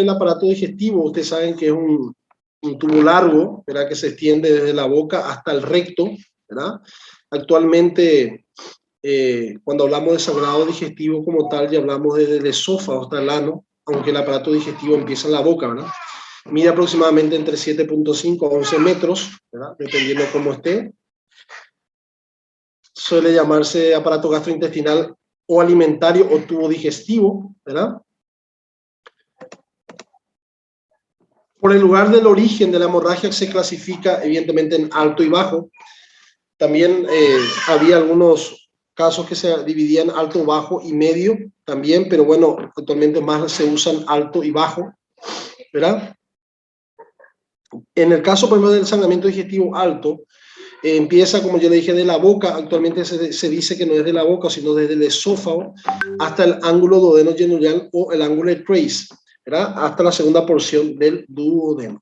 el aparato digestivo, ustedes saben que es un tubo largo, ¿verdad? Que se extiende desde la boca hasta el recto, ¿verdad? Actualmente, cuando hablamos de sangrado digestivo como tal, ya hablamos desde el esófago hasta el ano, aunque el aparato digestivo empieza en la boca, ¿verdad? Mide aproximadamente entre 7.5 a 11 metros, ¿verdad? Dependiendo cómo esté. Suele llamarse aparato gastrointestinal o alimentario o tubo digestivo, ¿verdad? Por el lugar del origen de la hemorragia se clasifica evidentemente en alto y bajo. También había algunos casos que se dividían alto, bajo y medio también, pero bueno, actualmente más se usan alto y bajo, ¿verdad? En el caso, por ejemplo, del sangramiento digestivo alto, empieza, como yo le dije, de la boca. Actualmente se dice que no es de la boca, sino desde el esófago hasta el ángulo duodeno-gineural o el ángulo de trace, ¿verdad? Hasta la segunda porción del duodeno.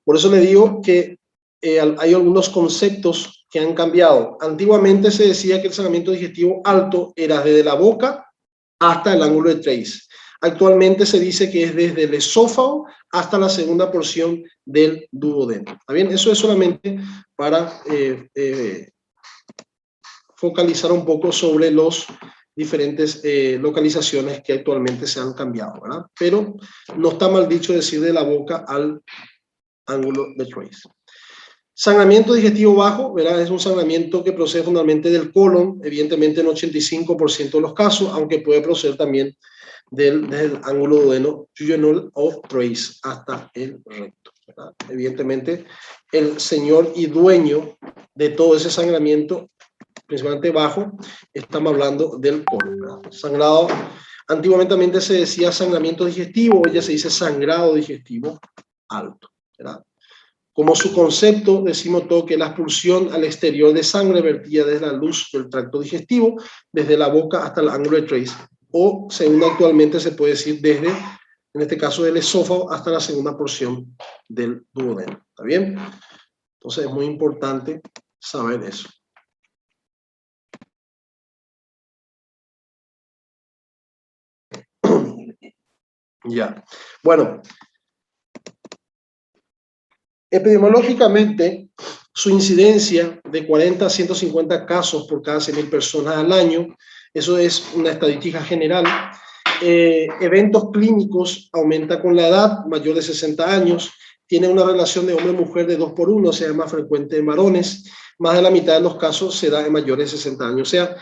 Por eso le digo que hay algunos conceptos que han cambiado. Antiguamente se decía que el sangramiento digestivo alto era desde la boca hasta el ángulo de trace. Actualmente se dice que es desde el esófago hasta la segunda porción del duodeno. ¿Está bien? Eso es solamente para focalizar un poco sobre los diferentes localizaciones que actualmente se han cambiado, ¿verdad? Pero no está mal dicho decir de la boca al ángulo de trace. Sangramiento digestivo bajo, ¿verdad? Es un sangramiento que procede fundamentalmente del colon, evidentemente en 85% de los casos, aunque puede proceder también desde el ángulo duodeno-jejunal o trace hasta el recto, ¿verdad? Evidentemente, el señor y dueño de todo ese sangramiento, principalmente bajo, estamos hablando del colon, ¿verdad? Sangrado, antiguamente se decía sangramiento digestivo, hoy ya se dice sangrado digestivo alto, ¿verdad? Como su concepto, decimos todo que la expulsión al exterior de sangre vertida desde la luz del tracto digestivo, desde la boca hasta el ángulo de trace, o según actualmente se puede decir desde, en este caso, del esófago hasta la segunda porción del duodeno. ¿Está bien? Entonces es muy importante saber eso. Ya. Bueno. Epidemiológicamente, su incidencia de 40 a 150 casos por cada 100.000 personas al año, eso es una estadística general. Eventos clínicos aumenta con la edad, mayor de 60 años, tiene una relación de hombre-mujer de 2 por 1, o sea, es más frecuente en varones, más de la mitad de los casos se da en mayores de 60 años, o sea,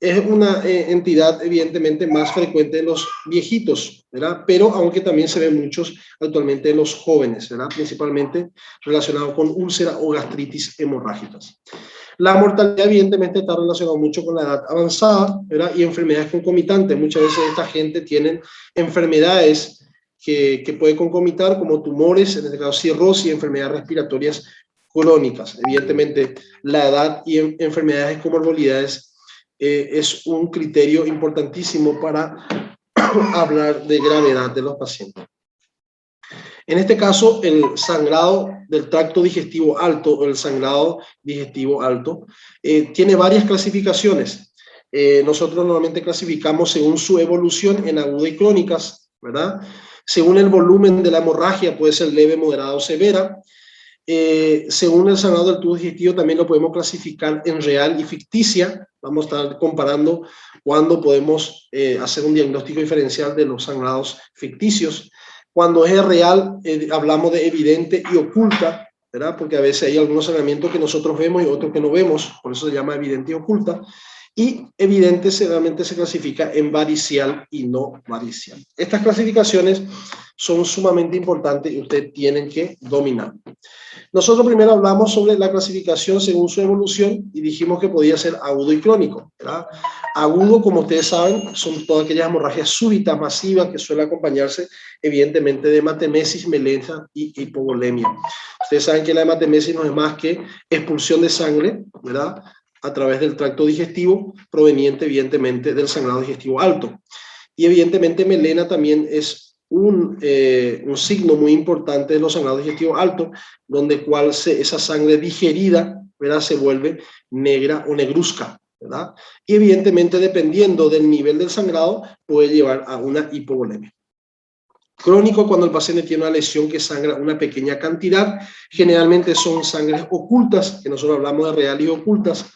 es una entidad evidentemente más frecuente en los viejitos, ¿verdad? Pero aunque también se ven muchos actualmente en los jóvenes, ¿verdad? Principalmente relacionado con úlcera o gastritis hemorrágicas. La mortalidad evidentemente está relacionada mucho con la edad avanzada, ¿verdad? Y enfermedades concomitantes. Muchas veces esta gente tiene enfermedades que puede concomitar como tumores, en este caso cirrosis y enfermedades respiratorias crónicas. Evidentemente la edad y enfermedades comorbilidades es un criterio importantísimo para hablar de gravedad de los pacientes. En este caso, el sangrado del tracto digestivo alto o el sangrado digestivo alto tiene varias clasificaciones. Nosotros normalmente clasificamos según su evolución en aguda y crónicas, ¿verdad? Según el volumen de la hemorragia, puede ser leve, moderada o severa. Según el sangrado del tubo digestivo también lo podemos clasificar en real y ficticia. Vamos a estar comparando cuándo podemos hacer un diagnóstico diferencial de los sangrados ficticios. Cuando es real, hablamos de evidente y oculta, ¿verdad? Porque a veces hay algunos sangramientos que nosotros vemos y otros que no vemos, por eso se llama evidente y oculta. Y evidente realmente se clasifica en varicial y no varicial. Estas clasificaciones son sumamente importantes y ustedes tienen que dominar. Nosotros primero hablamos sobre la clasificación según su evolución y dijimos que podía ser agudo y crónico, ¿verdad? Agudo, como ustedes saben, son todas aquellas hemorragias súbitas, masivas, que suelen acompañarse evidentemente de hematemesis, melena y hipovolemia. Ustedes saben que la hematemesis no es más que expulsión de sangre, ¿verdad?, a través del tracto digestivo, proveniente evidentemente del sangrado digestivo alto. Y evidentemente melena también es un signo muy importante de los sangrados digestivos altos, donde esa sangre digerida, ¿verdad?, se vuelve negra o negruzca, ¿verdad? Y evidentemente dependiendo del nivel del sangrado puede llevar a una hipovolemia. Crónico, cuando el paciente tiene una lesión que sangra una pequeña cantidad, generalmente son sangres ocultas, que nosotros hablamos de real y ocultas,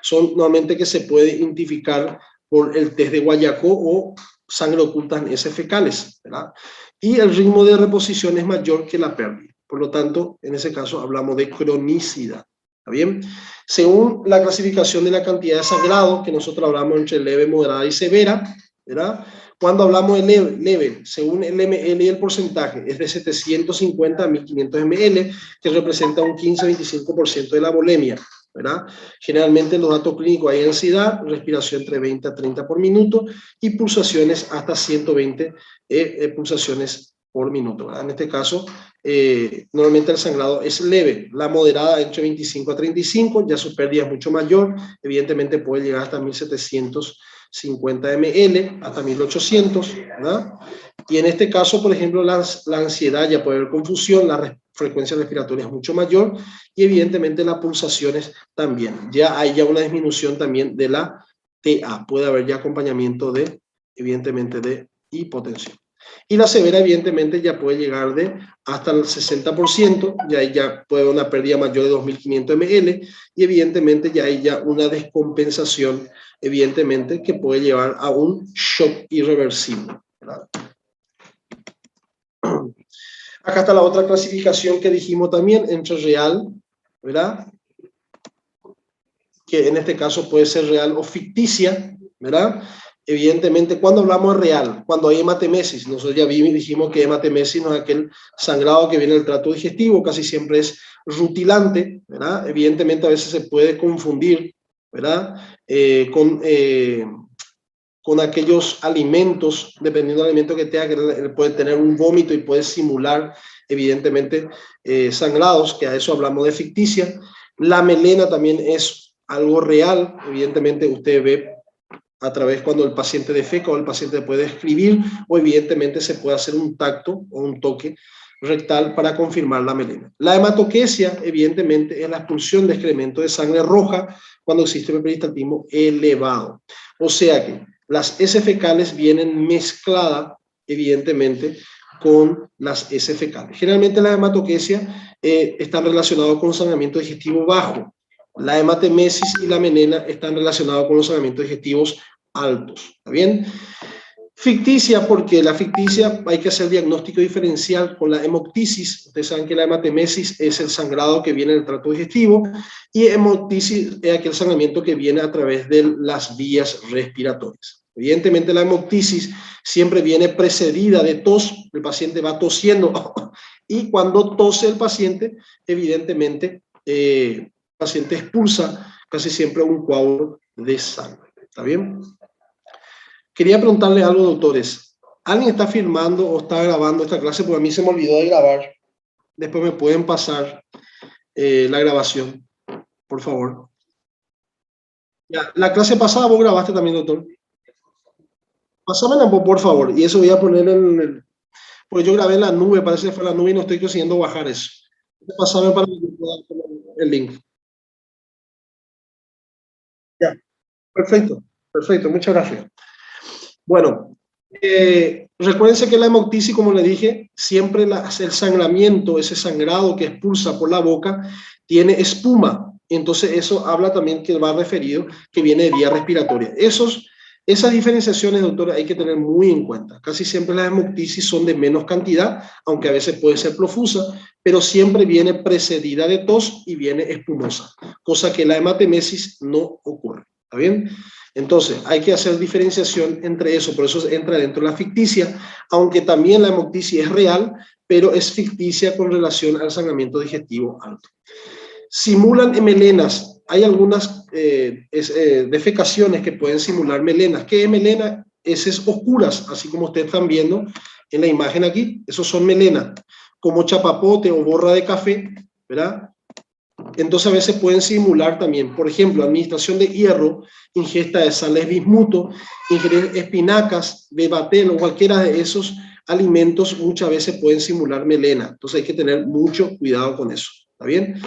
son normalmente que se puede identificar por el test de Guayaco o sangre oculta en heces fecales, ¿verdad? Y el ritmo de reposición es mayor que la pérdida. Por lo tanto, en ese caso hablamos de cronicidad. ¿Está bien? Según la clasificación de la cantidad de sangrado, que nosotros hablamos entre leve, moderada y severa, ¿verdad? Cuando hablamos de leve, según el ml y el porcentaje, es de 750 a 1500 ml, que representa un 15-25% de la volemia, ¿verdad? Generalmente en los datos clínicos hay ansiedad, respiración entre 20 a 30 por minuto y pulsaciones hasta 120 pulsaciones por minuto, ¿verdad? En este caso, normalmente el sangrado es leve, la moderada entre 25 a 35, ya su pérdida es mucho mayor, evidentemente puede llegar hasta 1750 ml, hasta 1800, ¿verdad? Y en este caso, por ejemplo, la ansiedad, ya puede haber confusión, la frecuencia respiratoria es mucho mayor y evidentemente las pulsaciones también. Ya hay una disminución también de la TA, puede haber ya acompañamiento de, evidentemente, de hipotensión. Y la severa, evidentemente, ya puede llegar de hasta el 60%, ya puede haber una pérdida mayor de 2500 ml, y evidentemente ya hay ya una descompensación, evidentemente, que puede llevar a un shock irreversible, ¿verdad? Acá está la otra clasificación que dijimos también, entre real, ¿verdad? Que en este caso puede ser real o ficticia, ¿verdad? Evidentemente, cuando hablamos de real, cuando hay hematemesis, nosotros ya dijimos que hematemesis no es aquel sangrado que viene del tracto digestivo, casi siempre es rutilante, ¿verdad? Evidentemente a veces se puede confundir, ¿verdad? Con aquellos alimentos, dependiendo del alimento que tenga, que puede tener un vómito y puede simular, evidentemente, sangrados, que a eso hablamos de ficticia. La melena también es algo real, evidentemente usted ve a través cuando el paciente defeca o el paciente puede escribir, o evidentemente se puede hacer un tacto o un toque rectal para confirmar la melena. La hematoquesia, evidentemente, es la expulsión de excremento de sangre roja cuando existe un peristaltismo elevado. O sea que las heces fecales vienen mezcladas, evidentemente, con las heces fecales. Generalmente la hematoquesia están relacionadas con sangramiento digestivo bajo. La hematemesis y la melena están relacionados con los sangramientos digestivos altos. ¿Está bien? Ficticia, porque la ficticia hay que hacer diagnóstico diferencial con la hemoptisis. Ustedes saben que la hematemesis es el sangrado que viene del tracto digestivo y hemoptisis es aquel sangramiento que viene a través de las vías respiratorias. Evidentemente la hemoptisis siempre viene precedida de tos, el paciente va tosiendo y cuando tose el paciente, evidentemente el paciente expulsa casi siempre un coágulo de sangre. ¿Está bien? Quería preguntarle algo, doctores. ¿Alguien está filmando o está grabando esta clase? Porque a mí se me olvidó de grabar. Después me pueden pasar la grabación, por favor. Ya, la clase pasada vos grabaste también, doctor. Pásamela, por favor. Y eso voy a poner en el... Pues yo grabé en la nube, parece que fue en la nube y no estoy consiguiendo bajar eso. Pásame para que yo pueda poner el link. Ya, perfecto, perfecto, muchas gracias. Bueno, recuérdense que la hemoptisis, como le dije, siempre el sangramiento, ese sangrado que expulsa por la boca, tiene espuma. Entonces eso habla también que va referido que viene de vía respiratoria. Esas diferenciaciones, doctor, hay que tener muy en cuenta. Casi siempre las hemoptisis son de menos cantidad, aunque a veces puede ser profusa, pero siempre viene precedida de tos y viene espumosa, cosa que la hematemesis no ocurre. ¿Está bien? Entonces, hay que hacer diferenciación entre eso, por eso entra dentro de la ficticia, aunque también la hemoptisis es real, pero es ficticia con relación al sangramiento digestivo alto. Simulan melenas. Hay algunas defecaciones que pueden simular melenas. ¿Qué es melena? Esas oscuras, así como ustedes están viendo en la imagen aquí. Esos son melenas, como chapapote o borra de café, ¿verdad? Entonces a veces pueden simular también, por ejemplo, administración de hierro, ingesta de sales bismuto, ingerir espinacas, bebatel o cualquiera de esos alimentos muchas veces pueden simular melena. Entonces hay que tener mucho cuidado con eso. ¿Está bien?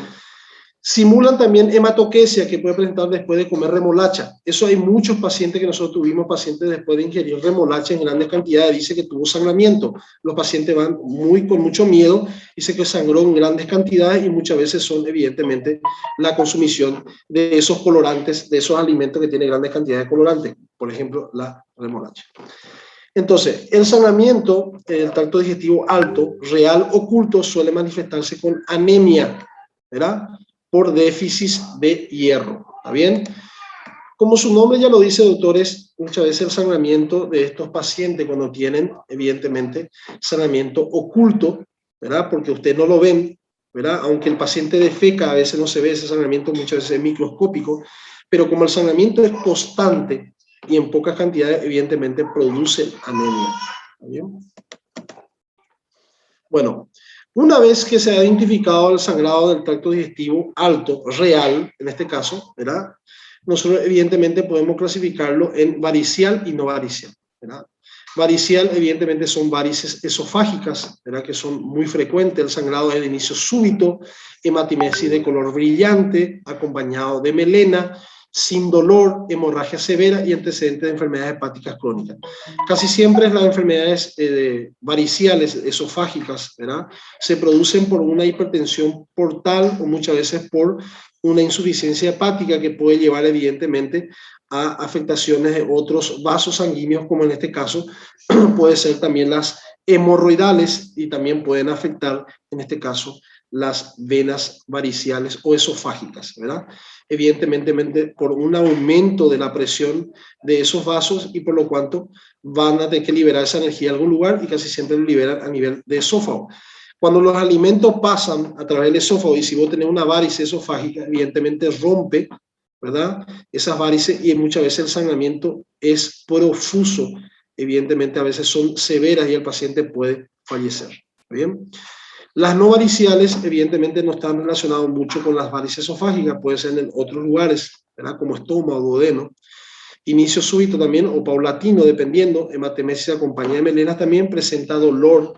Simulan también hematoquesia que puede presentar después de comer remolacha. Eso hay muchos pacientes que nosotros tuvimos, pacientes después de ingerir remolacha en grandes cantidades, dice que tuvo sangramiento. Los pacientes van con mucho miedo, dice que sangró en grandes cantidades y muchas veces son evidentemente la consumición de esos colorantes, de esos alimentos que tienen grandes cantidades de colorantes, por ejemplo, la remolacha. Entonces, el sangramiento del tracto digestivo alto, real, oculto, suele manifestarse con anemia, ¿verdad? Por déficit de hierro, ¿está bien? Como su nombre ya lo dice, doctores, muchas veces el sangramiento de estos pacientes cuando tienen, evidentemente, sangramiento oculto, ¿verdad? Porque ustedes no lo ven, ¿verdad? Aunque el paciente defeca, a veces no se ve ese sangramiento, muchas veces es microscópico, pero como el sangramiento es constante y en pocas cantidades, evidentemente, produce anemia, ¿está bien? Bueno, una vez que se ha identificado el sangrado del tracto digestivo alto, real, en este caso, ¿verdad? Nosotros evidentemente podemos clasificarlo en varicial y no varicial, ¿verdad? Varicial, evidentemente, son varices esofágicas, ¿verdad? Que son muy frecuentes. El sangrado es de inicio súbito, hematimesis de color brillante, acompañado de melena, sin dolor, hemorragia severa y antecedentes de enfermedades hepáticas crónicas. Casi siempre las enfermedades variciales esofágicas, ¿verdad? Se producen por una hipertensión portal o muchas veces por una insuficiencia hepática que puede llevar evidentemente a afectaciones de otros vasos sanguíneos, como en este caso puede ser también las hemorroidales y también pueden afectar, en este caso, las venas variciales o esofágicas, ¿verdad? Evidentemente por un aumento de la presión de esos vasos y por lo cuanto van a tener que liberar esa energía en algún lugar y casi siempre lo liberan a nivel de esófago. Cuando los alimentos pasan a través del esófago y si vos tenés una varice esofágica, evidentemente rompe, ¿verdad? Esas varices y muchas veces el sangramiento es profuso. Evidentemente a veces son severas y el paciente puede fallecer. ¿Bien? Las no variciales evidentemente no están relacionadas mucho con las varices esofágicas, puede ser en otros lugares, ¿verdad? Como estómago, duodeno. Inicio súbito también o paulatino, dependiendo. Hematemesis acompañada de melenas también presenta dolor,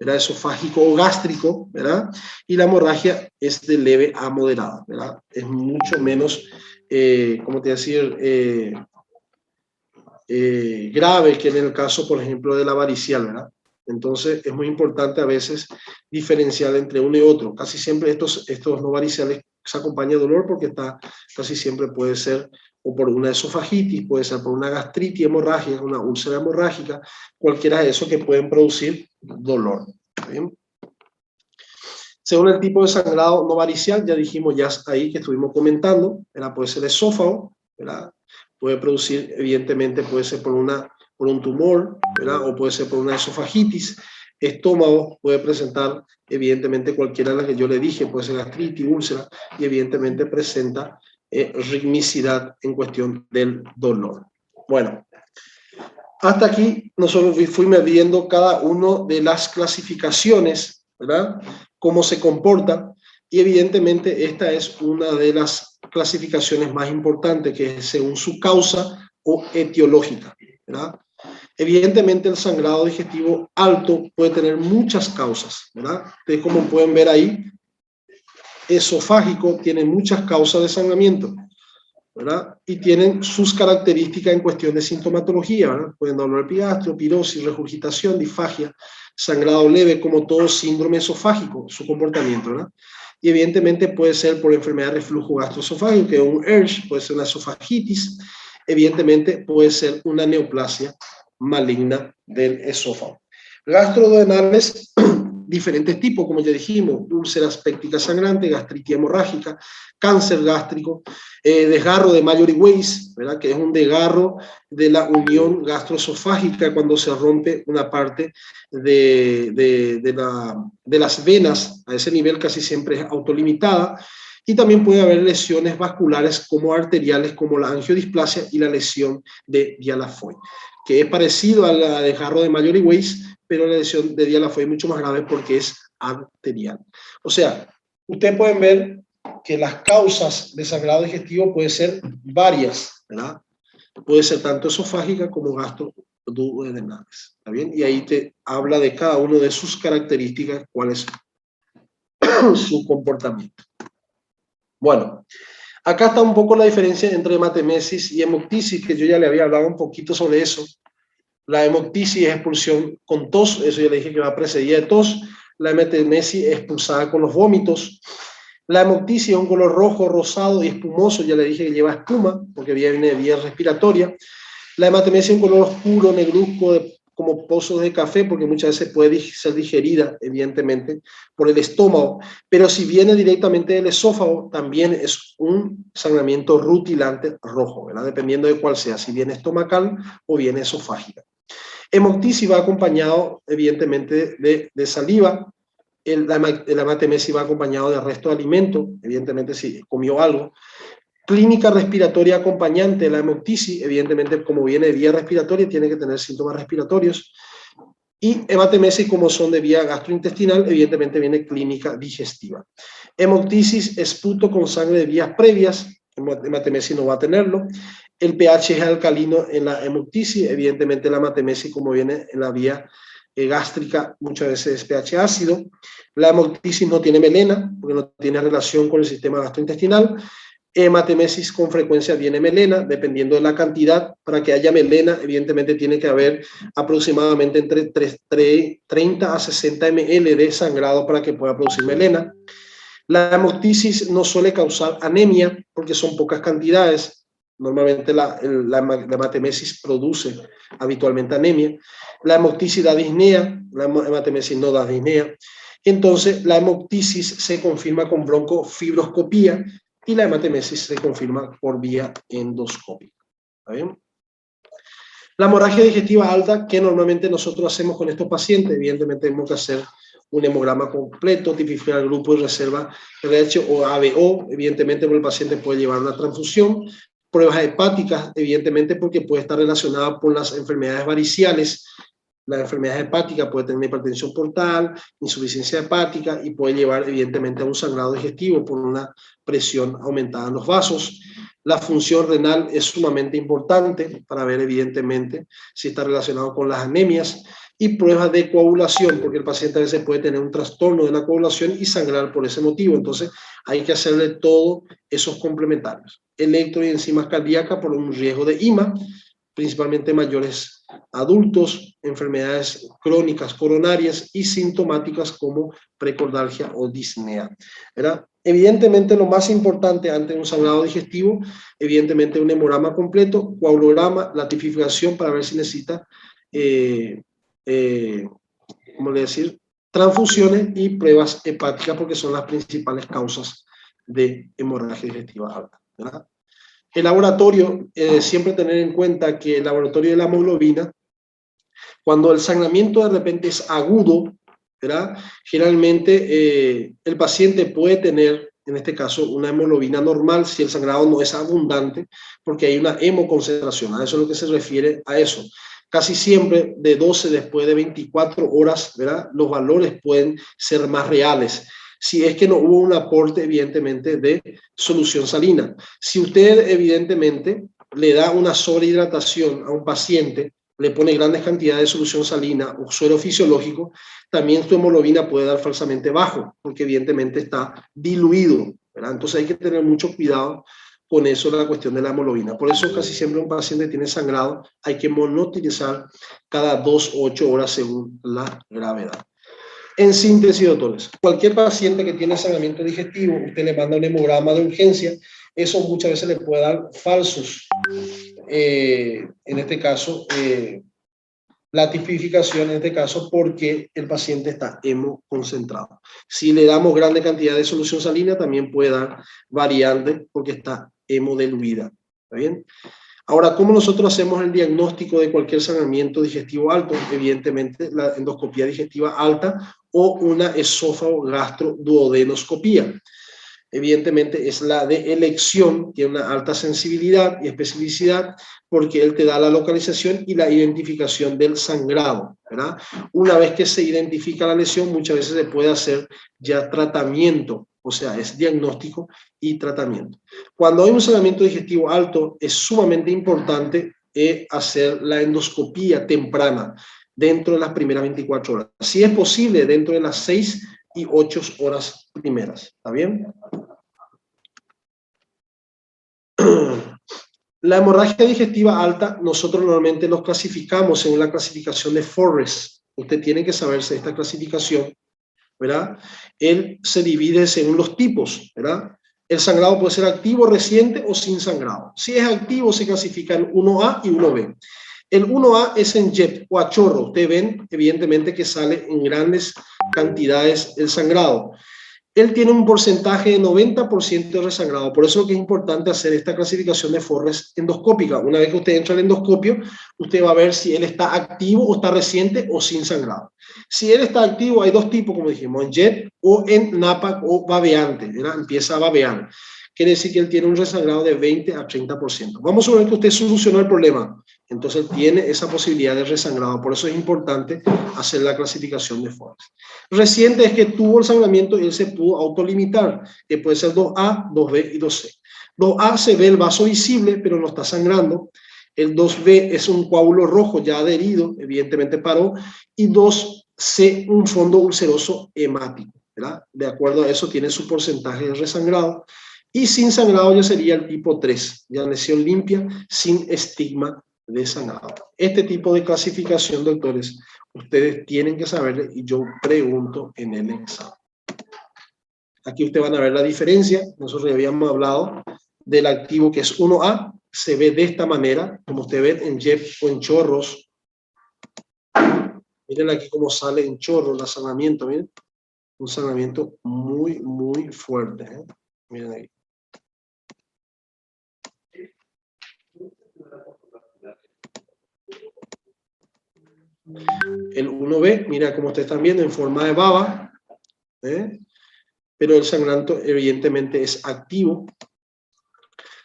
¿verdad? Esofágico o gástrico, ¿verdad? Y la hemorragia es de leve a moderada, ¿verdad? Es mucho menos, ¿cómo te decir? Grave que en el caso, por ejemplo, de la varicial, ¿verdad? Entonces, es muy importante a veces diferenciar entre uno y otro. Casi siempre estos no variciales se acompaña de dolor porque casi siempre puede ser o por una esofagitis, puede ser por una gastritis hemorrágica, una úlcera hemorrágica, cualquiera de esos que pueden producir dolor. ¿Bien? Según el tipo de sangrado no varicial, ya dijimos ya ahí que estuvimos comentando, ¿verdad? Puede ser esófago, ¿verdad? Puede producir, evidentemente, puede ser por un tumor, ¿verdad? O puede ser por una esofagitis. Estómago puede presentar, evidentemente, cualquiera de las que yo le dije, puede ser gastritis, úlcera, y evidentemente presenta ritmicidad en cuestión del dolor. Bueno, hasta aquí nosotros fuimos viendo cada una de las clasificaciones, ¿verdad? Cómo se comporta, y evidentemente esta es una de las clasificaciones más importantes, que es según su causa o etiológica, ¿verdad? Evidentemente el sangrado digestivo alto puede tener muchas causas, ¿verdad? Ustedes como pueden ver ahí, esofágico tiene muchas causas de sangramiento, ¿verdad? Y tienen sus características en cuestión de sintomatología, ¿verdad? Pueden dar dolor epigastrio, pirosis, regurgitación, disfagia, sangrado leve, como todo síndrome esofágico, su comportamiento, ¿verdad? Y evidentemente puede ser por enfermedad de reflujo gastroesofágico, que es un ERSH, puede ser una esofagitis, evidentemente puede ser una neoplasia maligna del esófago. Gastroduodenales, diferentes tipos, como ya dijimos, úlceras pépticas sangrantes, gastritis hemorrágica, cáncer gástrico, desgarro de Mallory-Weiss, ¿verdad? Que es un desgarro de la unión gastroesofágica cuando se rompe una parte de las venas, a ese nivel casi siempre es autolimitada, y también puede haber lesiones vasculares como arteriales, como la angiodisplasia y la lesión de Dialafoy, que es parecido al desgarro de Mallory-Weiss, pero la lesión de Dialafoy es mucho más grave porque es arterial. O sea, ustedes pueden ver que las causas de sangrado digestivo pueden ser varias, ¿verdad? Puede ser tanto esofágica como gastroduodenales, ¿está bien? Y ahí te habla de cada uno de sus características, cuál es su comportamiento. Bueno, acá está un poco la diferencia entre hematemesis y hemoptisis, que yo ya le había hablado un poquito sobre eso. La hemoptisis es expulsión con tos, eso ya le dije que va precedida de tos. La hematemesis es expulsada con los vómitos. La hemoptisis es un color rojo, rosado y espumoso, ya le dije que lleva espuma, porque viene de vía respiratoria. La hematemesis es un color oscuro, negruzco, como pozos de café, porque muchas veces puede ser digerida, evidentemente, por el estómago, pero si viene directamente del esófago, también es un sangramiento rutilante rojo, ¿verdad? Dependiendo de cuál sea, si viene estomacal o viene esofágica. Hemoptisis va acompañado, evidentemente, de saliva. La hematemesis va acompañado de resto de alimento, evidentemente si comió algo. Clínica respiratoria acompañante, la hemoptisis, evidentemente como viene de vía respiratoria, tiene que tener síntomas respiratorios. Y hematemesis, como son de vía gastrointestinal, evidentemente viene clínica digestiva. Hemoptisis, esputo con sangre de vías previas, hematemesis no va a tenerlo. El pH es alcalino en la hemoptisis, evidentemente la hematemesis, como viene en la vía gástrica, muchas veces es pH ácido. La hemoptisis no tiene melena, porque no tiene relación con el sistema gastrointestinal. Hematemesis con frecuencia viene melena, dependiendo de la cantidad. Para que haya melena, evidentemente tiene que haber aproximadamente entre 30 a 60 ml de sangrado para que pueda producir melena. La hemoptisis no suele causar anemia porque son pocas cantidades. Normalmente la hematemesis produce habitualmente anemia. La hemoptisis da disnea, la hematemesis no da disnea. Entonces, la hemoptisis se confirma con broncofibroscopía y la hematemesis se confirma por vía endoscópica. ¿Está bien? La hemorragia digestiva alta, que normalmente nosotros hacemos con estos pacientes, evidentemente tenemos que hacer un hemograma completo, tipificar el grupo y reserva RH o ABO, evidentemente porque el paciente puede llevar una transfusión. Pruebas hepáticas, evidentemente porque puede estar relacionada con las enfermedades variciales. La enfermedad hepática puede tener hipertensión portal, insuficiencia hepática y puede llevar evidentemente a un sangrado digestivo por una presión aumentada en los vasos. La función renal es sumamente importante para ver evidentemente si está relacionado con las anemias y pruebas de coagulación, porque el paciente a veces puede tener un trastorno de la coagulación y sangrar por ese motivo. Entonces hay que hacerle todos esos complementarios. Electro y enzimas cardíacas por un riesgo de IMA, principalmente mayores adultos, enfermedades crónicas coronarias y sintomáticas como precordalgia o disnea, ¿verdad? Evidentemente lo más importante ante un sangrado digestivo, evidentemente un hemograma completo, coagulograma, la tipificación para ver si necesita, ¿cómo le decir? Transfusiones y pruebas hepáticas porque son las principales causas de hemorragia digestiva alta, ¿verdad? El laboratorio, siempre tener en cuenta que el laboratorio de la hemoglobina, cuando el sangramiento de repente es agudo, ¿verdad? Generalmente el paciente puede tener, en este caso, una hemoglobina normal si el sangrado no es abundante, porque hay una hemoconcentración. A eso es lo que se refiere a eso. Casi siempre de 12 después de 24 horas, ¿verdad? Los valores pueden ser más reales si es que no hubo un aporte, evidentemente, de solución salina. Si usted, evidentemente, le da una sobrehidratación a un paciente, le pone grandes cantidades de solución salina o suero fisiológico, también su hemoglobina puede dar falsamente bajo, porque evidentemente está diluido, ¿verdad? Entonces hay que tener mucho cuidado con eso, la cuestión de la hemoglobina. Por eso casi siempre un paciente tiene sangrado, hay que monotilizar cada 2 o 8 horas según la gravedad. En síntesis, doctores, cualquier paciente que tiene sangramiento digestivo, usted le manda un hemograma de urgencia, eso muchas veces le puede dar falsos, en este caso, la tipificación en este caso porque el paciente está hemoconcentrado. Si le damos grande cantidad de solución salina, también puede dar variante porque está hemodiluida. ¿Está bien? Ahora, ¿cómo nosotros hacemos el diagnóstico de cualquier sangramiento digestivo alto? Evidentemente, la endoscopía digestiva alta o una esófago-gastroduodenoscopía. Evidentemente, es la de elección, tiene una alta sensibilidad y especificidad porque él te da la localización y la identificación del sangrado, ¿verdad? Una vez que se identifica la lesión, muchas veces se puede hacer ya tratamiento, o sea, es diagnóstico y tratamiento. Cuando hay un sangramiento digestivo alto, es sumamente importante hacer la endoscopía temprana dentro de las primeras 24 horas. Si es posible, dentro de las 6 y 8 horas primeras. ¿Está bien? La hemorragia digestiva alta, nosotros normalmente los clasificamos según la clasificación de Forrest. Usted tiene que saberse esta clasificación, ¿verdad? Él se divide según los tipos, ¿verdad? El sangrado puede ser activo, reciente o sin sangrado. Si es activo, se clasifica en 1A y 1B. El 1A es en jet o a chorro. Ustedes ven, evidentemente, que sale en grandes cantidades el sangrado. Él tiene un porcentaje de 90% de resangrado. Por eso es que es importante hacer esta clasificación de Forrest endoscópica. Una vez que usted entra al endoscopio, usted va a ver si él está activo o está reciente o sin sangrado. Si él está activo, hay dos tipos, como dijimos, en jet o en NAPAC o babeante, ¿verdad? Empieza a babear. Quiere decir que él tiene un resangrado de 20 a 30%. Vamos a ver que usted solucionó el problema. Entonces tiene esa posibilidad de resangrado. Por eso es importante hacer la clasificación de Forrest. Reciente es que tuvo el sangramiento y él se pudo autolimitar, que puede ser 2A, 2B y 2C. 2A se ve el vaso visible, pero no está sangrando. El 2B es un coágulo rojo ya adherido, evidentemente paró. Y 2C, un fondo ulceroso hemático, ¿verdad? De acuerdo a eso tiene su porcentaje de resangrado. Y sin sangrado ya sería el tipo 3, ya lesión limpia, sin estigma de sangrado. Este tipo de clasificación, doctores, ustedes tienen que saberle y yo pregunto en el examen. Aquí ustedes van a ver la diferencia. Nosotros ya habíamos hablado del activo que es 1A. Se ve de esta manera, como ustedes ven en jet o en chorros. Miren aquí cómo sale en chorros el sangramiento. Miren, un sangramiento muy, muy fuerte. Miren ahí. El 1B, mira como ustedes están viendo, en forma de baba, pero el sangramiento evidentemente es activo.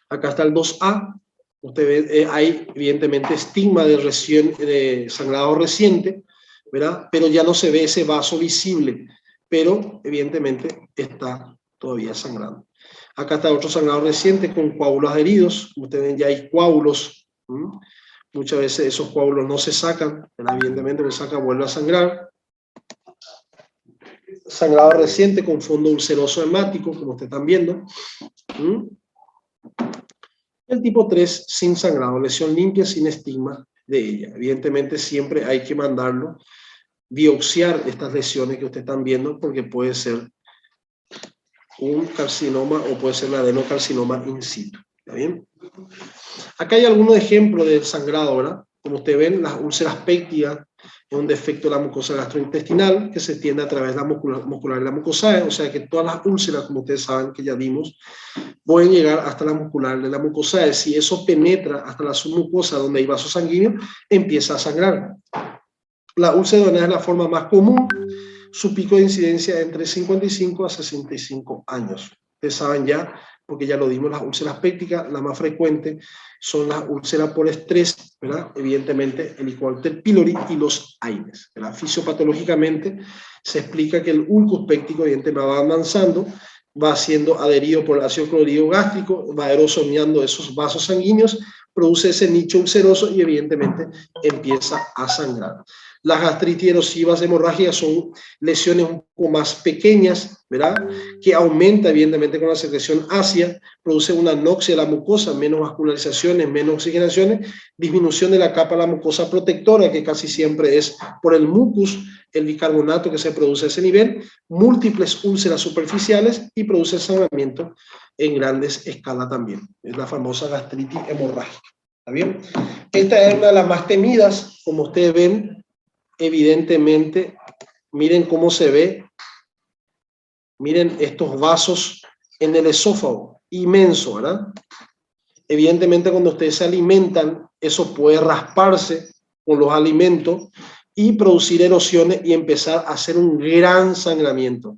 Acá está el 2A, usted ve, hay evidentemente estigma de sangrado reciente, ¿verdad? Pero ya no se ve ese vaso visible, pero evidentemente está todavía sangrando. Acá está otro sangrado reciente con coágulos adheridos, como ustedes ven ya hay coágulos. Muchas veces esos coágulos no se sacan, evidentemente se saca, vuelve a sangrar. Sangrado reciente con fondo ulceroso hemático, como ustedes están viendo. El tipo 3 sin sangrado, lesión limpia sin estigma de ella. Evidentemente siempre hay que mandarlo, biopsiar estas lesiones que ustedes están viendo, porque puede ser un carcinoma o puede ser un adenocarcinoma in situ. ¿Está bien? Acá hay algunos ejemplos del sangrado, ¿verdad? Como ustedes ven, las úlceras pépticas es un defecto de la mucosa gastrointestinal que se extiende a través de la muscular de la mucosa, o sea que todas las úlceras, como ustedes saben que ya vimos, pueden llegar hasta la muscular de la mucosa. Si eso penetra hasta la submucosa donde hay vasos sanguíneos, empieza a sangrar. La úlcera es la forma más común, su pico de incidencia entre 55 a 65 años. Ustedes saben ya, porque ya lo dimos, las úlceras pépticas, la más frecuente son las úlceras por estrés, ¿verdad? Evidentemente el Helicobacter pylori y los AINES, ¿verdad? Fisiopatológicamente se explica que el ulcus péptico evidentemente va avanzando, va siendo adherido por el ácido clorhídrico gástrico, va aerosolizando esos vasos sanguíneos, produce ese nicho ulceroso y evidentemente empieza a sangrar. Las gastritis erosivas hemorrágicas son lesiones un poco más pequeñas, ¿verdad? Que aumenta evidentemente con la secreción ácida, produce una anoxia de la mucosa, menos vascularizaciones, menos oxigenaciones, disminución de la capa de la mucosa protectora, que casi siempre es por el mucus, el bicarbonato que se produce a ese nivel, múltiples úlceras superficiales y produce sangramiento en grandes escalas también. Es la famosa gastritis hemorrágica. ¿Está bien? Esta es una de las más temidas, como ustedes ven. Evidentemente, miren cómo se ve, miren estos vasos en el esófago, inmenso, ¿verdad? Evidentemente, cuando ustedes se alimentan, eso puede rasparse con los alimentos y producir erosiones y empezar a hacer un gran sangramiento.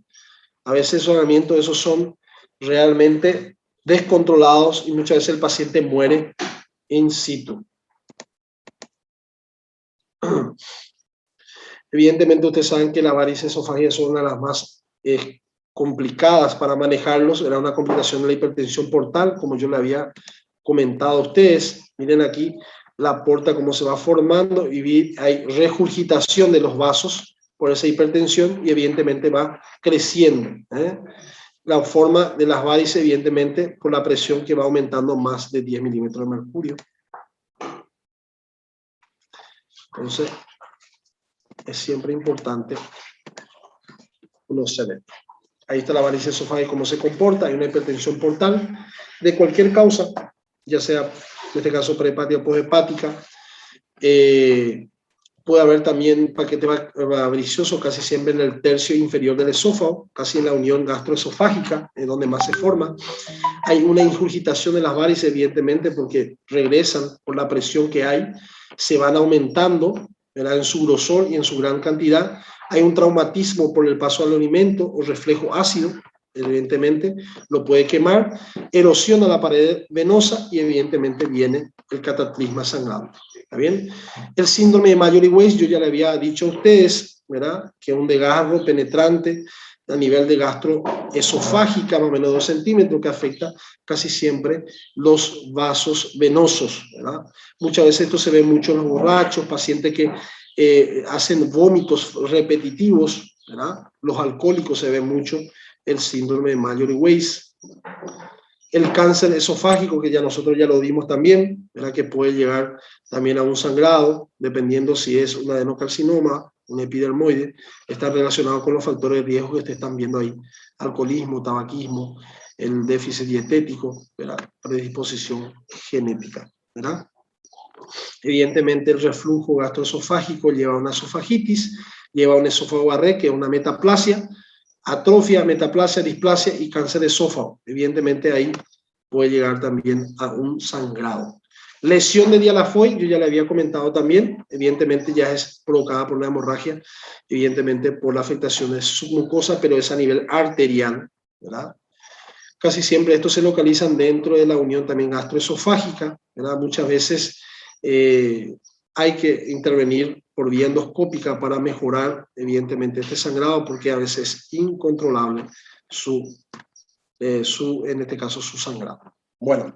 A veces esos sangramientos, esos son realmente descontrolados y muchas veces el paciente muere in situ. Evidentemente ustedes saben que la varices esofágica son una de las más complicadas para manejarlos. Era una complicación de la hipertensión portal, como yo le había comentado a ustedes. Miren aquí la porta cómo se va formando y hay regurgitación de los vasos por esa hipertensión y evidentemente va creciendo. la forma de las varices, evidentemente, por la presión que va aumentando más de 10 milímetros de mercurio. Entonces, es siempre importante conocer esto. Ahí está la varice esofágica, cómo se comporta. Hay una hipertensión portal de cualquier causa, ya sea, en este caso, prehepática o posthepática. Puede haber también paquete varicioso casi siempre en el tercio inferior del esófago, casi en la unión gastroesofágica, es donde más se forma. Hay una ingurgitación de las varices, evidentemente, porque regresan por la presión que hay, se van aumentando, ¿verdad?, en su grosor y en su gran cantidad. Hay un traumatismo por el paso al alimento o reflejo ácido, evidentemente, lo puede quemar, erosiona la pared venosa y evidentemente viene el cataclisma sangrante. ¿Está bien? El síndrome de Mallory-Weiss, yo ya le había dicho a ustedes, ¿verdad?, que es un desgarro penetrante a nivel de gastroesofágica, más o menos 2 centímetros, que afecta casi siempre los vasos venosos, ¿verdad? Muchas veces esto se ve mucho en los borrachos, pacientes que hacen vómitos repetitivos, ¿verdad? Los alcohólicos se ve mucho el síndrome de Mallory-Weiss. El cáncer esofágico, que ya nosotros ya lo dimos también, ¿verdad?, que puede llegar también a un sangrado, dependiendo si es un adenocarcinoma, un epidermoide, está relacionado con los factores de riesgo que ustedes están viendo ahí: alcoholismo, tabaquismo, el déficit dietético, ¿verdad?, predisposición genética, ¿verdad? Evidentemente el reflujo gastroesofágico lleva a una esofagitis, lleva a un esófago Barré, que es una metaplasia, atrofia, metaplasia, displasia y cáncer de esófago. Evidentemente ahí puede llegar también a un sangrado. Lesión de Dialafoy, yo ya le había comentado también, evidentemente ya es provocada por una hemorragia, evidentemente por la afectación de submucosa, pero es a nivel arterial, ¿verdad? Casi siempre estos se localizan dentro de la unión también gastroesofágica, ¿verdad? Muchas veces hay que intervenir por vía endoscópica para mejorar, evidentemente, este sangrado, porque a veces es incontrolable en este caso, su sangrado. Bueno,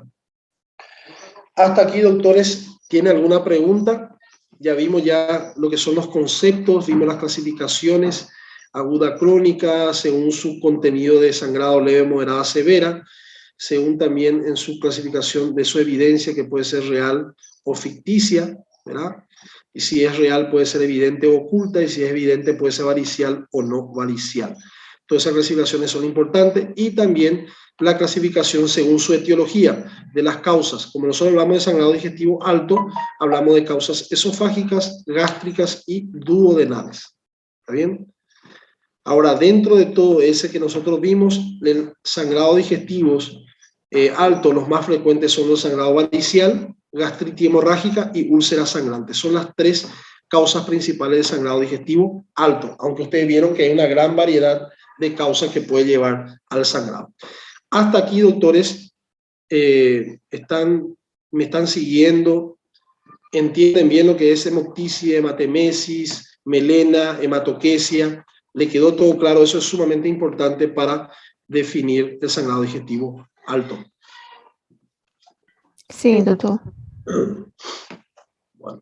hasta aquí, doctores, ¿tiene alguna pregunta? Ya vimos ya lo que son los conceptos, vimos las clasificaciones: aguda, crónica, según su contenido de sangrado leve, moderada, severa, según también en su clasificación de su evidencia, que puede ser real o ficticia, ¿verdad? Y si es real puede ser evidente o oculta, y si es evidente puede ser varicial o no varicial. Todas esas clasificaciones son importantes, y también la clasificación según su etiología de las causas. Como nosotros hablamos de sangrado digestivo alto, hablamos de causas esofágicas, gástricas y duodenales. ¿Está bien? Ahora, dentro de todo ese que nosotros vimos, el sangrado digestivos alto, los más frecuentes son el sangrado varicial, gastritis hemorrágica y úlceras sangrantes. Son las 3 causas principales de sangrado digestivo alto, aunque ustedes vieron que hay una gran variedad de causas que puede llevar al sangrado. Hasta aquí, doctores, me están siguiendo, entienden bien lo que es hemoptisis, hematemesis, melena, hematoquesia. ¿Le quedó todo claro? Eso es sumamente importante para definir el sangrado digestivo alto. Sí, doctor. Bueno.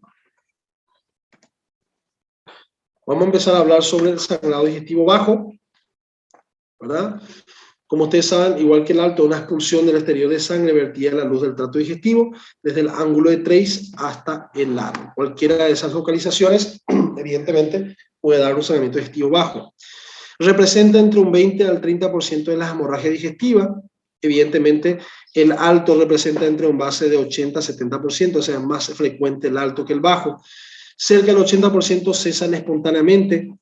Vamos a empezar a hablar sobre el sangrado digestivo bajo, ¿verdad? Como ustedes saben, igual que el alto, una expulsión del exterior de sangre vertida a la luz del tracto digestivo desde el ángulo de Trace hasta el ano. Cualquiera de esas localizaciones, evidentemente, puede dar un sangramiento digestivo bajo. Representa entre un 20 al 30% de las hemorragias digestivas. Evidentemente, el alto representa entre un base de 80 a 70%, o sea, es más frecuente el alto que el bajo. Cerca del 80% cesan espontáneamente.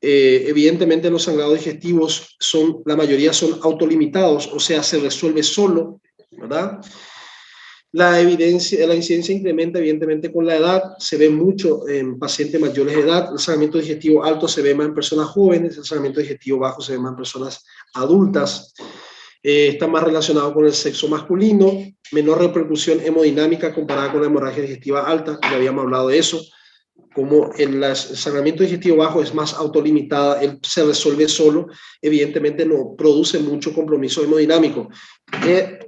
Evidentemente los sangrados digestivos la mayoría son autolimitados, o sea, se resuelve solo, ¿verdad? La incidencia incrementa evidentemente con la edad, se ve mucho en pacientes mayores de edad. El sangramiento digestivo alto se ve más en personas jóvenes, el sangramiento digestivo bajo se ve más en personas adultas. Está más relacionado con el sexo masculino, menor repercusión hemodinámica comparada con la hemorragia digestiva alta, ya habíamos hablado de eso. Como el sangramiento digestivo bajo es más autolimitada, él se resuelve solo, evidentemente no produce mucho compromiso hemodinámico.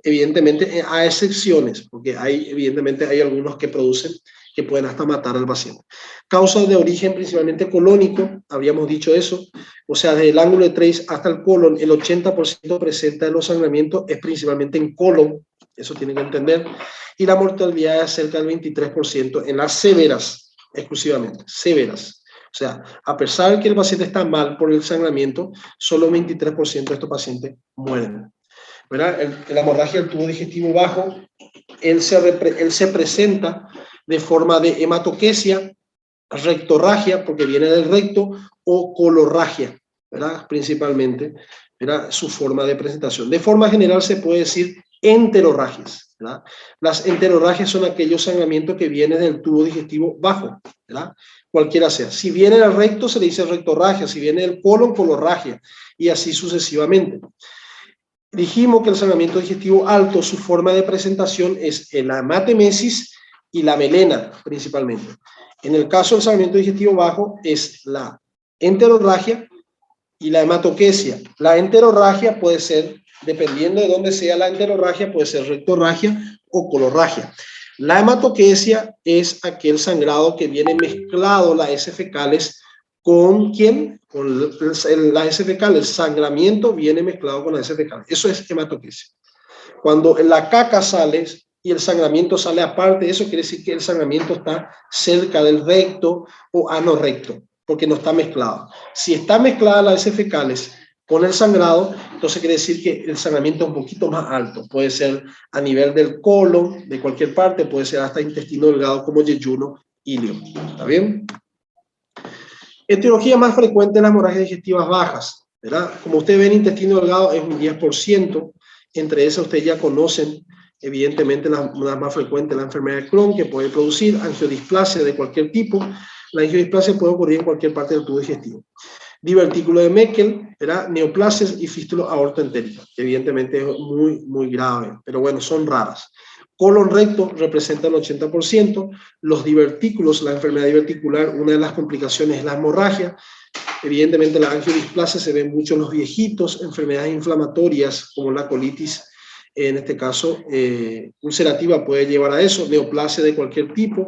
Evidentemente, a excepciones, porque evidentemente hay algunos que producen que pueden hasta matar al paciente. Causas de origen principalmente colónico, habíamos dicho eso, o sea, desde el ángulo de trace hasta el colon, el 80% presenta de los sangramientos es principalmente en colon, eso tienen que entender, y la mortalidad es cerca del 23% en las severas, exclusivamente, severas. O sea, a pesar de que el paciente está mal por el sangramiento, solo 23% de estos pacientes mueren. ¿Verdad? La hemorragia del tubo digestivo bajo, él se presenta de forma de hematoquesia, rectorragia, porque viene del recto, o colorragia, ¿verdad? Principalmente, ¿verdad? Su forma de presentación. De forma general se puede decir enterorragias, ¿verdad? Las enterorragias son aquellos sangramientos que vienen del tubo digestivo bajo, ¿verdad? Cualquiera sea. Si viene del recto se le dice rectorragia, si viene del colon, colorragia, y así sucesivamente. Dijimos que el sangramiento digestivo alto, su forma de presentación es la hematemesis y la melena, principalmente. En el caso del sangramiento digestivo bajo, es la enterorragia y la hematoquesia. La enterorragia puede ser, dependiendo de dónde sea la enterorragia, puede ser rectorragia o colorragia. La hematoquesia es aquel sangrado que viene mezclado, las heces fecales, ¿con quién? Con la heces fecal. El sangramiento viene mezclado con la heces fecal. Eso es hematoquesia. Cuando la caca sale y el sangramiento sale aparte, eso quiere decir que el sangramiento está cerca del recto o anorrecto, porque no está mezclado. Si está mezclada las heces fecales con el sangrado, entonces quiere decir que el sangramiento es un poquito más alto. Puede ser a nivel del colon, de cualquier parte, puede ser hasta intestino delgado como yeyuno, ilio. ¿Está bien? Etiología más frecuente en las hemorragias digestivas bajas, ¿verdad? Como ustedes ven, intestino delgado es un 10%. Entre esas ustedes ya conocen, evidentemente, las más frecuentes, la enfermedad de Crohn, que puede producir angiodisplasia de cualquier tipo. La angiodisplasia puede ocurrir en cualquier parte del tubo digestivo. Divertículo de Meckel, ¿verdad? Neoplasias y fístula aortoentérica, que evidentemente es muy, muy grave, pero bueno, son raras. Colon recto representa el 80%. Los divertículos, la enfermedad diverticular, una de las complicaciones es la hemorragia. Evidentemente la angiodisplasia se ve mucho en los viejitos, enfermedades inflamatorias como la colitis, en este caso ulcerativa puede llevar a eso, neoplasia de cualquier tipo,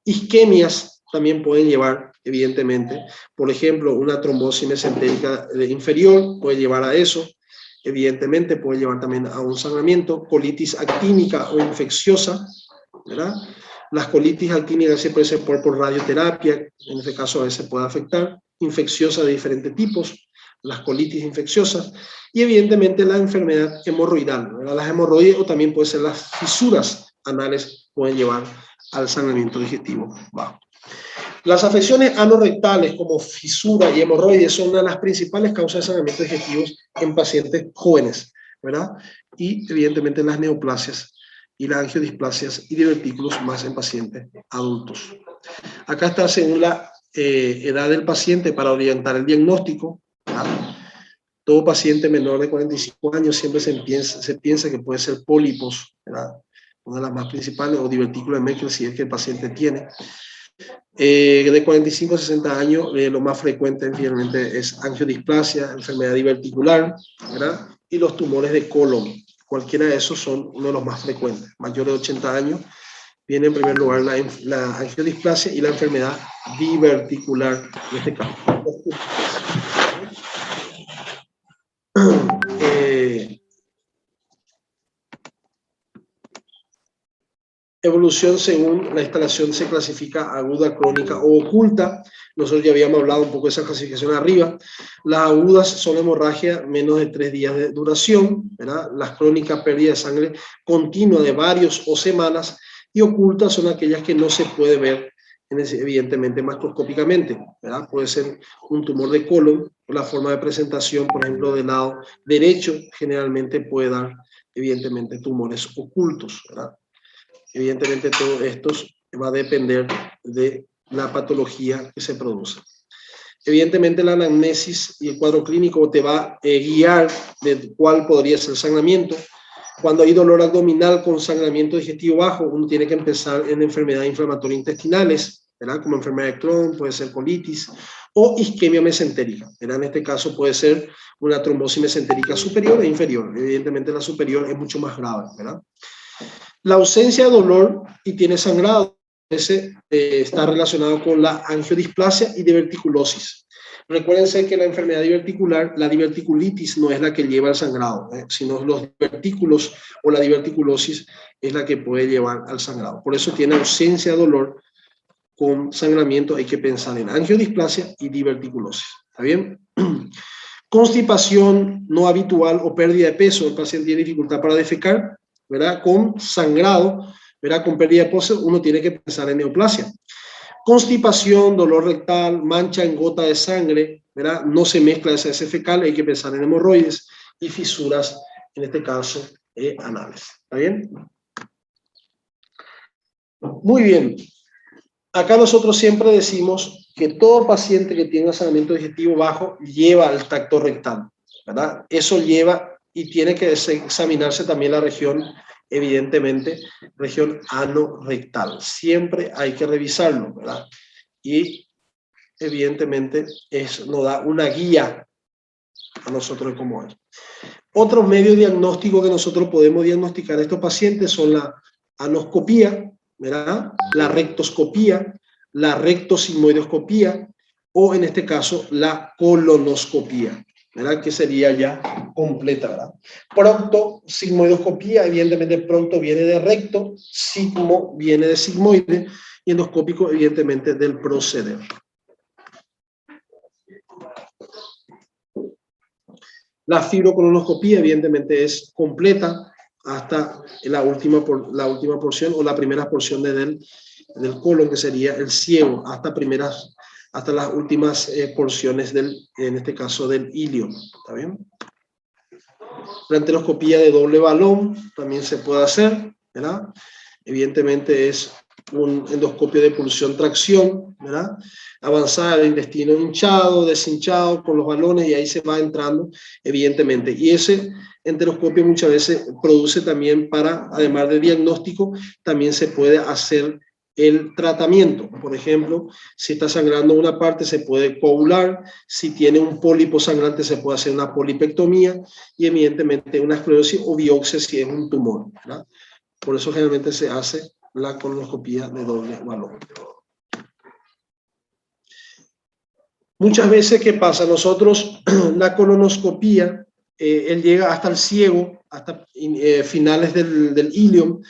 isquemias también pueden llevar, evidentemente, por ejemplo, una trombosis mesentérica inferior puede llevar a eso, evidentemente puede llevar también a un sangramiento, colitis actínica o infecciosa, ¿verdad? Las colitis actínicas se pueden ser por radioterapia, en este caso a veces puede afectar, infecciosas de diferentes tipos, las colitis infecciosas, y evidentemente la enfermedad hemorroidal, ¿verdad? Las hemorroides o también pueden ser las fisuras anales, pueden llevar al sangramiento digestivo bajo. Las afecciones anorrectales como fisura y hemorroides son una de las principales causas de sangramiento digestivos en pacientes jóvenes, ¿verdad? Y evidentemente las neoplasias y las angiodisplasias y divertículos más en pacientes adultos. Acá está según la edad del paciente para orientar el diagnóstico, ¿verdad? Todo paciente menor de 45 años siempre se piensa que puede ser pólipos, ¿verdad? Una de las más principales, o divertículo de Meckel si es que el paciente tiene. De 45 a 60 años, lo más frecuente finalmente es angiodisplasia, enfermedad diverticular, ¿verdad? Y los tumores de colon. Cualquiera de esos son uno de los más frecuentes. Mayor de 80 años viene en primer lugar la angiodisplasia y la enfermedad diverticular en este caso. Evolución según la instalación se clasifica aguda, crónica o oculta. Nosotros ya habíamos hablado un poco de esa clasificación arriba. Las agudas son hemorragia menos de 3 días de duración, ¿verdad? Las crónicas, pérdida de sangre continua de varios o semanas, y ocultas son aquellas que no se puede ver evidentemente macroscópicamente, ¿verdad? Puede ser un tumor de colon, o la forma de presentación, por ejemplo, del lado derecho, generalmente puede dar evidentemente tumores ocultos, ¿verdad? Evidentemente todo esto va a depender de la patología que se produce. Evidentemente la anamnesis y el cuadro clínico te va a guiar de cuál podría ser el sangramiento. Cuando hay dolor abdominal con sangramiento digestivo bajo, uno tiene que empezar en enfermedades inflamatorias intestinales, ¿verdad? Como enfermedad de Crohn, puede ser colitis, o isquemia mesentérica, ¿verdad? En este caso puede ser una trombosis mesentérica superior e inferior. Evidentemente la superior es mucho más grave, ¿verdad? La ausencia de dolor y tiene sangrado veces está relacionado con la angiodisplasia y diverticulosis. Recuérdense que la enfermedad diverticular, la diverticulitis no es la que lleva al sangrado, sino los divertículos o la diverticulosis es la que puede llevar al sangrado. Por eso tiene ausencia de dolor con sangramiento, hay que pensar en angiodisplasia y diverticulosis. ¿Está bien? Constipación no habitual o pérdida de peso, el paciente tiene dificultad para defecar, ¿verdad? Con sangrado, ¿verdad? Con pérdida de peso, uno tiene que pensar en neoplasia. Constipación, dolor rectal, mancha en gota de sangre, ¿verdad? No se mezcla esa heces fecal, hay que pensar en hemorroides y fisuras, en este caso, anales. ¿Está bien? Muy bien. Acá nosotros siempre decimos que todo paciente que tenga sangramiento digestivo bajo lleva al tracto rectal, ¿verdad? Eso lleva y tiene que examinarse también la región, evidentemente, región anorrectal. Siempre hay que revisarlo, ¿verdad? Y evidentemente nos da una guía a nosotros de cómo es. Otros medios diagnósticos que nosotros podemos diagnosticar a estos pacientes son la anoscopía, ¿verdad? La rectoscopía, la rectosigmoidoscopía o en este caso la colonoscopía, ¿verdad? Que sería ya completa, ¿verdad? Proctosigmoidoscopía, evidentemente procto viene de recto, sigmo viene de sigmoide y endoscópico evidentemente del proceder. La fibrocolonoscopía evidentemente es completa hasta la última porción o la primera porción del colon, que sería el ciego, hasta las últimas porciones en este caso del ilio. ¿Está bien? La enteroscopía de doble balón también se puede hacer, ¿verdad? Evidentemente es un endoscopio de pulsión-tracción, ¿verdad? Avanzada del intestino hinchado, deshinchado con los balones y ahí se va entrando, evidentemente. Y ese enteroscopio muchas veces produce también además de diagnóstico, también se puede hacer el tratamiento. Por ejemplo, si está sangrando una parte, se puede coagular. Si tiene un pólipo sangrante, se puede hacer una polipectomía y evidentemente una esclerosis o biopsia si es un tumor, ¿verdad? Por eso generalmente se hace la colonoscopía de doble balón. Muchas veces, ¿qué pasa? Nosotros, la colonoscopía, él llega hasta el ciego, hasta finales del ilium,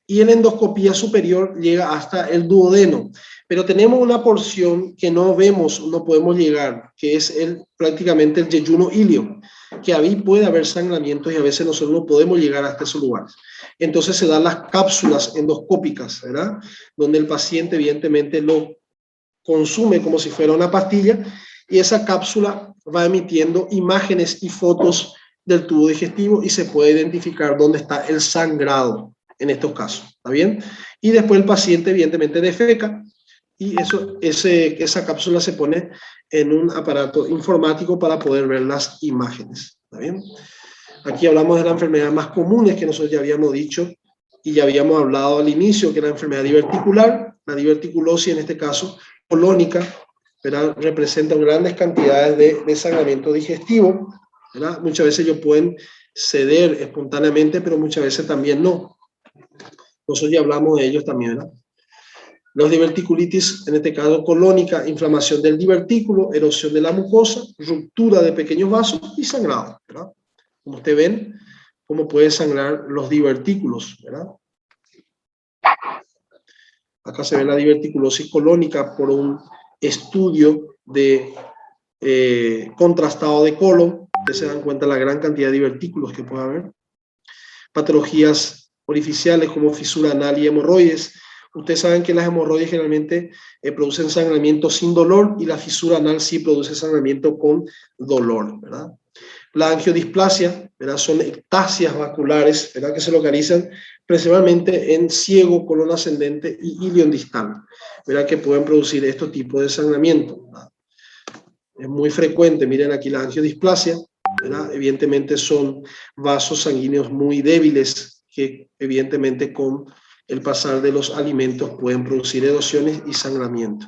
y la endoscopía superior llega hasta el duodeno. Pero tenemos una porción que no vemos, no podemos llegar, que es prácticamente el yeyuno ilio, que ahí puede haber sangramientos y a veces nosotros no podemos llegar hasta esos lugares. Entonces se dan las cápsulas endoscópicas, ¿verdad? Donde el paciente evidentemente lo consume como si fuera una pastilla y esa cápsula va emitiendo imágenes y fotos del tubo digestivo y se puede identificar dónde está el sangrado en estos casos, ¿está bien? Y después el paciente evidentemente defeca y esa cápsula se pone en un aparato informático para poder ver las imágenes, ¿está bien? Aquí hablamos de las enfermedades más comunes que nosotros ya habíamos dicho y ya habíamos hablado al inicio, que es la enfermedad diverticular, la diverticulosis en este caso, colónica, ¿verdad? Representan grandes cantidades de sangramiento digestivo, ¿verdad? Muchas veces ellos pueden ceder espontáneamente, pero muchas veces también no. Nosotros ya hablamos de ellos también, ¿verdad? Los diverticulitis, en este caso colónica, inflamación del divertículo, erosión de la mucosa, ruptura de pequeños vasos y sangrado, ¿verdad? Como ustedes ven, cómo puede sangrar los divertículos, ¿verdad? Acá se ve la diverticulosis colónica por un estudio de contrastado de colon. Ustedes se dan cuenta de la gran cantidad de divertículos que puede haber. Patologías orificiales como fisura anal y hemorroides. Ustedes saben que las hemorroides generalmente producen sangramiento sin dolor y la fisura anal sí produce sangramiento con dolor, ¿verdad? La angiodisplasia, ¿verdad? Son ectasias vasculares, ¿verdad? Que se localizan principalmente en ciego, colon ascendente y ilion distal, ¿verdad? Que pueden producir estos tipos de sangramiento, ¿verdad? Es muy frecuente, miren aquí la angiodisplasia, ¿verdad? Evidentemente son vasos sanguíneos muy débiles que evidentemente con el pasar de los alimentos pueden producir erosiones y sangramiento.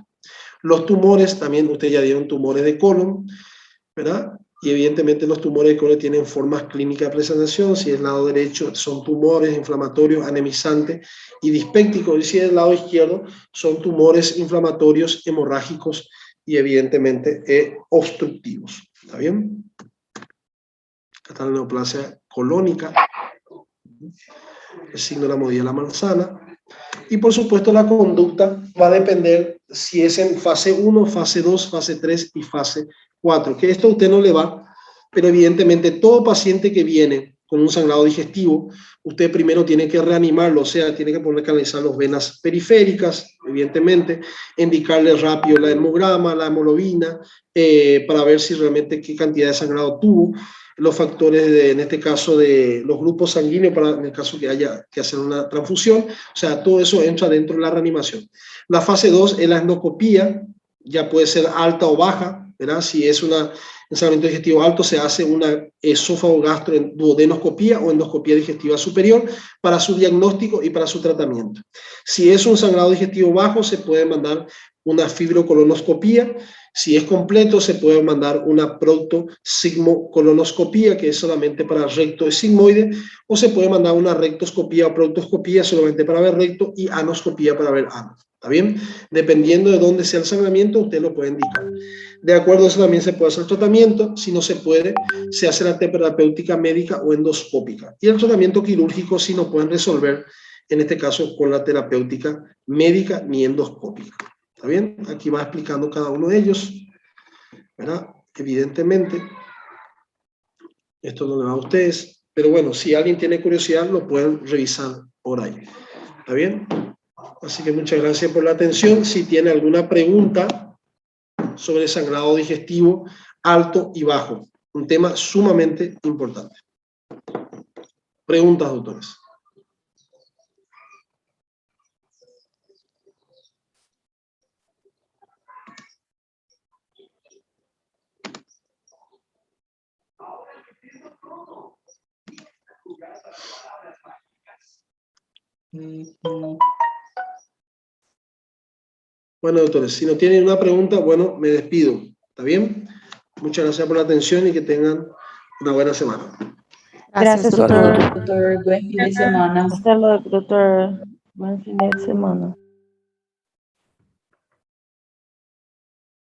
Los tumores, también ustedes ya dieron tumores de colon, ¿verdad? Y evidentemente los tumores de colon tienen formas clínicas de presentación. Si es el lado derecho son tumores inflamatorios, anemizantes y dispépticos. Y si es el lado izquierdo son tumores inflamatorios, hemorrágicos y evidentemente obstructivos. ¿Está bien? Acá está la neoplasia colónica, el signo de la movida de la manzana. Y por supuesto la conducta va a depender si es en fase 1, fase 2, fase 3 y fase 4, que esto a usted no le va, pero evidentemente todo paciente que viene con un sangrado digestivo, usted primero tiene que reanimarlo, o sea, tiene que poner canalizar las venas periféricas, evidentemente, indicarle rápido la hemograma, la hemoglobina, para ver si realmente qué cantidad de sangrado tuvo, los factores, en este caso, de los grupos sanguíneos, para en el caso que haya que hacer una transfusión, o sea, todo eso entra dentro de la reanimación. La fase 2 es la endoscopía, ya puede ser alta o baja, ¿verdad? Si es un sangramiento digestivo alto, se hace una esófago gastro duodenoscopía o endoscopía digestiva superior para su diagnóstico y para su tratamiento. Si es un sangrado digestivo bajo, se puede mandar una fibrocolonoscopía. Si es completo, se puede mandar una proctosigmocolonoscopía, que es solamente para recto y sigmoide, o se puede mandar una rectoscopía o proctoscopía solamente para ver recto y anoscopía para ver ano. ¿Está bien? Dependiendo de dónde sea el sangramiento, usted lo puede indicar. De acuerdo a eso también se puede hacer tratamiento. Si no se puede, se hace la terapéutica médica o endoscópica. Y el tratamiento quirúrgico si no pueden resolver, en este caso, con la terapéutica médica ni endoscópica. ¿Está bien? Aquí va explicando cada uno de ellos, ¿verdad? Evidentemente, esto no le va a ustedes, pero bueno, si alguien tiene curiosidad, lo pueden revisar por ahí. ¿Está bien? Así que muchas gracias por la atención. Si tiene alguna pregunta sobre sangrado digestivo alto y bajo, un tema sumamente importante. Preguntas, doctores. Bueno, doctores, si no tienen una pregunta, bueno, me despido. ¿Está bien? Muchas gracias por la atención y que tengan una buena semana. Gracias, Doctor. doctor. Buen fin de semana. Hasta luego, doctor. Buen fin de semana.